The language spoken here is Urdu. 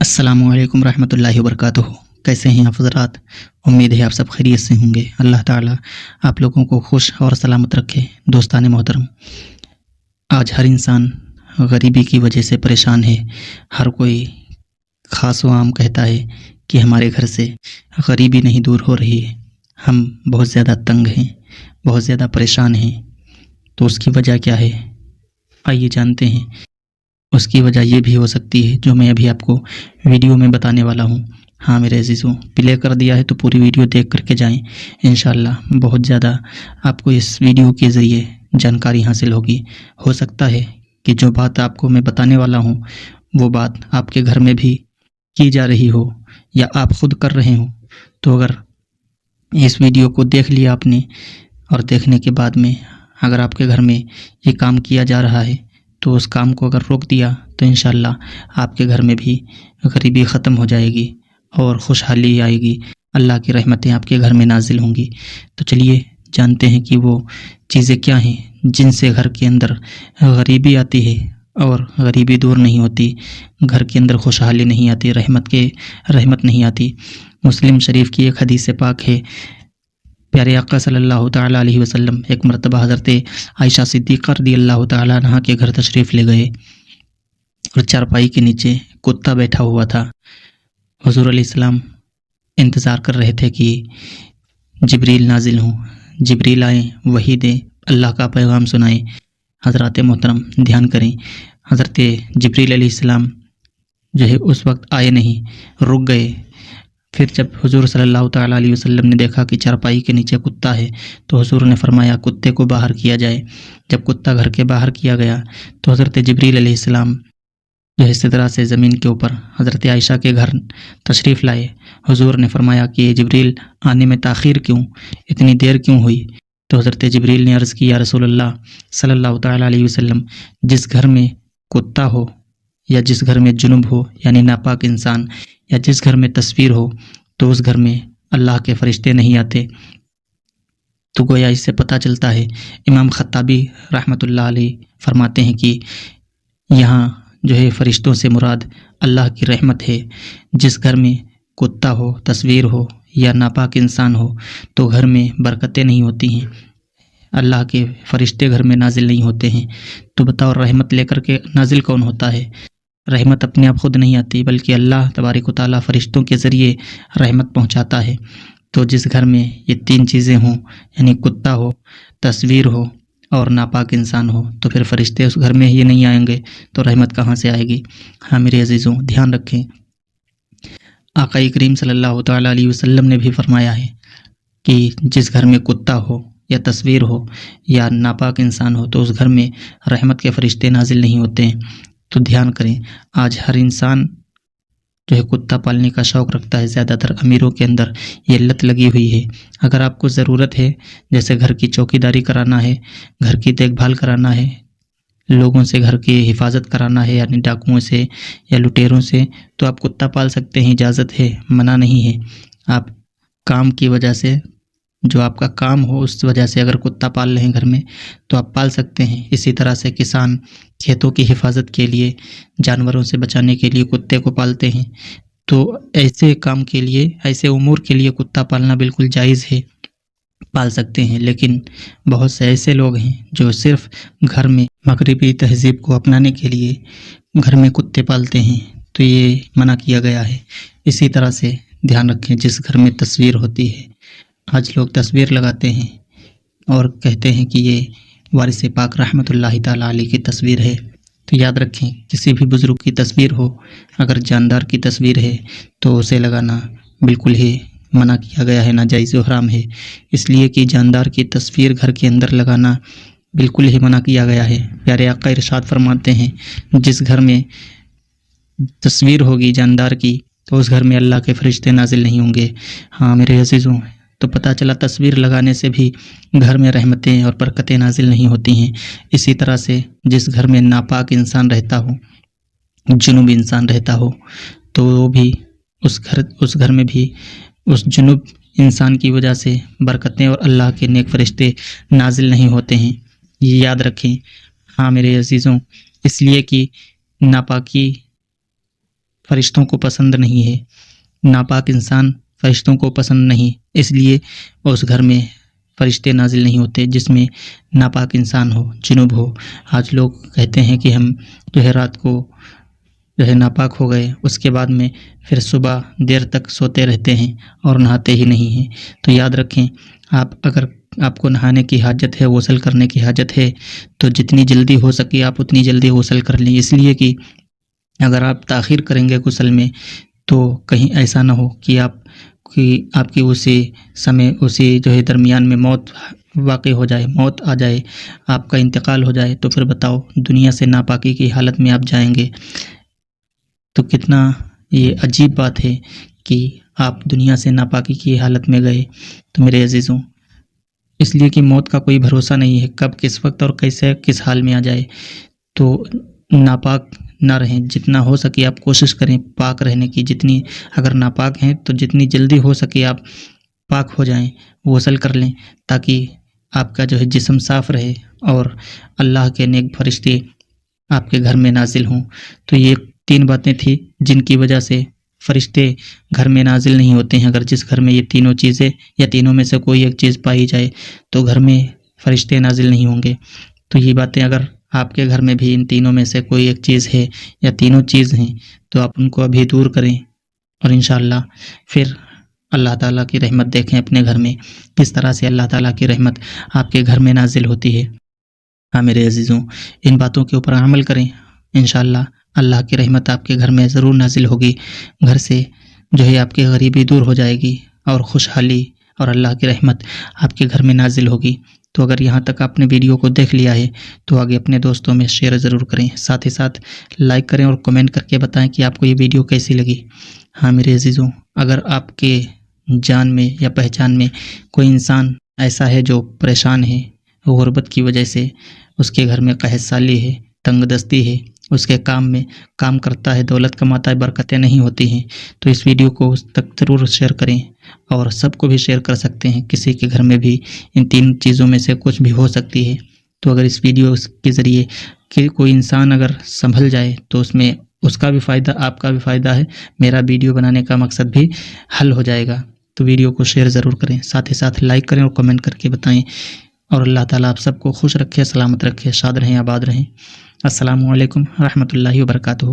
السلام علیکم ورحمۃ اللہ وبرکاتہ۔ کیسے ہیں آپ حضرات؟ امید ہے آپ سب خیریت سے ہوں گے۔ اللہ تعالیٰ آپ لوگوں کو خوش اور سلامت رکھے۔ دوستان محترم، آج ہر انسان غریبی کی وجہ سے پریشان ہے۔ ہر کوئی خاص و عام کہتا ہے کہ ہمارے گھر سے غریبی نہیں دور ہو رہی ہے، ہم بہت زیادہ تنگ ہیں، بہت زیادہ پریشان ہیں۔ تو اس کی وجہ کیا ہے؟ آئیے جانتے ہیں۔ اس کی وجہ یہ بھی ہو سکتی ہے جو میں ابھی آپ کو ویڈیو میں بتانے والا ہوں۔ ہاں میرے عزیزوں، پلے کر دیا ہے تو پوری ویڈیو دیکھ کر کے جائیں۔ انشاءاللہ بہت زیادہ آپ کو اس ویڈیو کے ذریعے جانکاری حاصل ہوگی۔ ہو سکتا ہے کہ جو بات آپ کو میں بتانے والا ہوں وہ بات آپ کے گھر میں بھی کی جا رہی ہو یا آپ خود کر رہے ہوں۔ تو اگر اس ویڈیو کو دیکھ لیا آپ نے اور دیکھنے کے بعد میں اگر آپ کے گھر میں یہ کام کیا جا رہا ہے تو اس کام کو اگر روک دیا تو انشاءاللہ آپ کے گھر میں بھی غریبی ختم ہو جائے گی اور خوشحالی آئے گی، اللہ کی رحمتیں آپ کے گھر میں نازل ہوں گی۔ تو چلیے جانتے ہیں کہ وہ چیزیں کیا ہیں جن سے گھر کے اندر غریبی آتی ہے اور غریبی دور نہیں ہوتی، گھر کے اندر خوشحالی نہیں آتی، رحمت نہیں آتی۔ مسلم شریف کی ایک حدیث پاک ہے، پیارے آقا صلی اللہ تعالیٰ علیہ وسلم ایک مرتبہ حضرت عائشہ صدیقہ رضی اللہ تعالیٰ عنہ کے گھر تشریف لے گئے اور چارپائی کے نیچے کتا بیٹھا ہوا تھا۔ حضور علیہ السلام انتظار کر رہے تھے کہ جبریل نازل ہوں، جبریل آئیں، وحی دیں، اللہ کا پیغام سنائیں۔ حضرات محترم دھیان کریں، حضرت جبریل علیہ السلام جو ہے اس وقت آئے نہیں، رک گئے۔ پھر جب حضور صلی اللہ تعالیٰ علیہ وسلم نے دیکھا کہ چارپائی کے نیچے کتا ہے تو حضور نے فرمایا کتے کو باہر کیا جائے۔ جب کتا گھر کے باہر کیا گیا تو حضرت جبریل علیہ السلام جو ہے سدرہ سے زمین کے اوپر حضرت عائشہ کے گھر تشریف لائے۔ حضور نے فرمایا کہ جبریل آنے میں تاخیر کیوں، اتنی دیر کیوں ہوئی؟ تو حضرت جبریل نے عرض کی، یا رسول اللہ صلی اللہ تعالیٰ علیہ وسلم، جس گھر میں کتا ہو یا جس گھر میں جنب ہو یعنی ناپاک انسان، یا جس گھر میں تصویر ہو تو اس گھر میں اللہ کے فرشتے نہیں آتے۔ تو گویا اس سے پتہ چلتا ہے، امام خطابی رحمۃ اللہ علیہ فرماتے ہیں کہ یہاں جو ہے فرشتوں سے مراد اللہ کی رحمت ہے۔ جس گھر میں کتا ہو، تصویر ہو یا ناپاک انسان ہو تو گھر میں برکتیں نہیں ہوتی ہیں، اللہ کے فرشتے گھر میں نازل نہیں ہوتے ہیں۔ تو بتاؤ رحمت لے کر کے نازل کون ہوتا ہے؟ رحمت اپنے آپ خود نہیں آتی بلکہ اللہ تبارک و تعالیٰ فرشتوں کے ذریعے رحمت پہنچاتا ہے۔ تو جس گھر میں یہ تین چیزیں ہوں یعنی کتا ہو، تصویر ہو اور ناپاک انسان ہو تو پھر فرشتے اس گھر میں ہی نہیں آئیں گے تو رحمت کہاں سے آئے گی؟ ہاں میرے عزیزوں دھیان رکھیں، آقا کریم صلی اللہ تعالیٰ علیہ وسلم نے بھی فرمایا ہے کہ جس گھر میں کتا ہو یا تصویر ہو یا ناپاک انسان ہو تو اس گھر میں رحمت کے فرشتے نازل نہیں ہوتے ہیں۔ تو دھیان کریں، آج ہر انسان جو ہے کتا پالنے کا شوق رکھتا ہے، زیادہ تر امیروں کے اندر یہ لت لگی ہوئی ہے۔ اگر آپ کو ضرورت ہے جیسے گھر کی چوکی داری کرانا ہے، گھر کی دیکھ بھال کرانا ہے، لوگوں سے گھر کی حفاظت کرانا ہے یعنی ڈاکوؤں سے یا لٹیروں سے، تو آپ کتا پال سکتے ہیں، اجازت ہے، منع نہیں ہے۔ آپ کام کی وجہ سے، جو آپ کا کام ہو اس وجہ سے اگر کتا پال رہے ہیں گھر میں تو آپ پال سکتے ہیں۔ اسی طرح سے کسان کھیتوں کی حفاظت کے لیے، جانوروں سے بچانے کے لیے کتے کو پالتے ہیں۔ تو ایسے کام کے لیے، ایسے امور کے لیے کتا پالنا بالکل جائز ہے، پال سکتے ہیں۔ لیکن بہت سے ایسے لوگ ہیں جو صرف گھر میں مغربی تہذیب کو اپنانے کے لیے گھر میں کتے پالتے ہیں، تو یہ منع کیا گیا ہے۔ اسی طرح سے دھیان رکھیں، جس گھر میں تصویر ہوتی ہے، آج لوگ تصویر لگاتے ہیں اور کہتے ہیں کہ یہ وارث پاک رحمۃ اللہ تعالیٰ علیہ کی تصویر ہے۔ تو یاد رکھیں، کسی بھی بزرگ کی تصویر ہو، اگر جاندار کی تصویر ہے تو اسے لگانا بالکل ہی منع کیا گیا ہے، ناجائز و حرام ہے۔ اس لیے کہ جاندار کی تصویر گھر کے اندر لگانا بالکل ہی منع کیا گیا ہے۔ پیارے آقا ارشاد فرماتے ہیں، جس گھر میں تصویر ہوگی جاندار کی تو اس گھر میں اللہ کے فرشتے نازل نہیں ہوں گے۔ ہاں میرے عزیزوں، تو پتہ چلا تصویر لگانے سے بھی گھر میں رحمتیں اور برکتیں نازل نہیں ہوتی ہیں۔ اسی طرح سے جس گھر میں ناپاک انسان رہتا ہو، جنوب انسان رہتا ہو، تو وہ بھی اس گھر میں بھی اس جنوب انسان کی وجہ سے برکتیں اور اللہ کے نیک فرشتے نازل نہیں ہوتے ہیں، یہ یاد رکھیں۔ ہاں میرے عزیزوں، اس لیے کہ ناپاکی فرشتوں کو پسند نہیں ہے، ناپاک انسان فرشتوں کو پسند نہیں، اس لیے اس گھر میں فرشتے نازل نہیں ہوتے جس میں ناپاک انسان ہو، جنوب ہو۔ آج لوگ کہتے ہیں کہ ہم جو ہے رات کو جو ہے ناپاک ہو گئے، اس کے بعد میں پھر صبح دیر تک سوتے رہتے ہیں اور نہاتے ہی نہیں ہیں۔ تو یاد رکھیں، اگر آپ کو نہانے کی حاجت ہے، غسل کرنے کی حاجت ہے، تو جتنی جلدی ہو سکے آپ اتنی جلدی غسل کر لیں، اس لیے کہ اگر آپ تاخیر کریں گے غسل میں تو کہیں ایسا نہ ہو کہ آپ کی اسی جو ہے درمیان میں موت واقع ہو جائے، موت آ جائے، آپ کا انتقال ہو جائے، تو پھر بتاؤ دنیا سے ناپاکی کی حالت میں آپ جائیں گے۔ تو کتنا یہ عجیب بات ہے کہ آپ دنیا سے ناپاکی کی حالت میں گئے۔ تو میرے عزیزوں، اس لیے کہ موت کا کوئی بھروسہ نہیں ہے، کب کس وقت اور کیسے کس حال میں آ جائے۔ تو ناپاک نہ رہیں، جتنا ہو سکے آپ کوشش کریں پاک رہنے کی، اگر ناپاک ہیں تو جتنی جلدی ہو سکے آپ پاک ہو جائیں، غسل کر لیں، تاکہ آپ کا جو ہے جسم صاف رہے اور اللہ کے نیک فرشتے آپ کے گھر میں نازل ہوں۔ تو یہ 3 باتیں تھیں جن کی وجہ سے فرشتے گھر میں نازل نہیں ہوتے ہیں۔ اگر جس گھر میں یہ تینوں چیزیں یا تینوں میں سے کوئی ایک چیز پائی جائے تو گھر میں فرشتے نازل نہیں ہوں گے۔ تو یہ باتیں اگر آپ کے گھر میں بھی ان تینوں میں سے کوئی ایک چیز ہے یا تینوں چیز ہیں تو آپ ان کو ابھی دور کریں، اور انشاءاللہ پھر اللہ تعالیٰ کی رحمت دیکھیں اپنے گھر میں، کس طرح سے اللہ تعالیٰ کی رحمت آپ کے گھر میں نازل ہوتی ہے۔ ہاں میرے عزیزوں، ان باتوں کے اوپر عمل کریں، انشاءاللہ اللہ کی رحمت آپ کے گھر میں ضرور نازل ہوگی۔ گھر سے جو ہے آپ کی غریبی دور ہو جائے گی اور خوشحالی اور اللہ کی رحمت آپ کے گھر میں نازل ہوگی۔ تو اگر یہاں تک آپ نے ویڈیو کو دیکھ لیا ہے تو آگے اپنے دوستوں میں شیئر ضرور کریں، ساتھ ہی ساتھ لائک کریں اور کمنٹ کر کے بتائیں کہ آپ کو یہ ویڈیو کیسی لگی۔ ہاں میرے عزیزوں، اگر آپ کے جان میں یا پہچان میں کوئی انسان ایسا ہے جو پریشان ہے، غربت کی وجہ سے اس کے گھر میں قحط سالی ہے، تنگ دستی ہے، اس کے کام میں کام کرتا ہے، دولت کماتا ہے، برکتیں نہیں ہوتی ہیں، تو اس ویڈیو کو اس تک ضرور شیئر کریں، اور سب کو بھی شیئر کر سکتے ہیں۔ کسی کے گھر میں بھی ان 3 چیزوں میں سے کچھ بھی ہو سکتی ہے، تو اگر اس ویڈیو کے ذریعے کہ کوئی انسان اگر سنبھل جائے تو اس میں اس کا بھی فائدہ، آپ کا بھی فائدہ ہے، میرا ویڈیو بنانے کا مقصد بھی حل ہو جائے گا۔ تو ویڈیو کو شیئر ضرور کریں، ساتھ ہی ساتھ لائک کریں اور کمنٹ کر کے بتائیں، اور اللہ تعالیٰ آپ سب کو خوش رکھے، سلامت رکھے، شاد رہیں، آباد رہیں۔ السلام علیکم ورحمۃ اللہ وبرکاتہ۔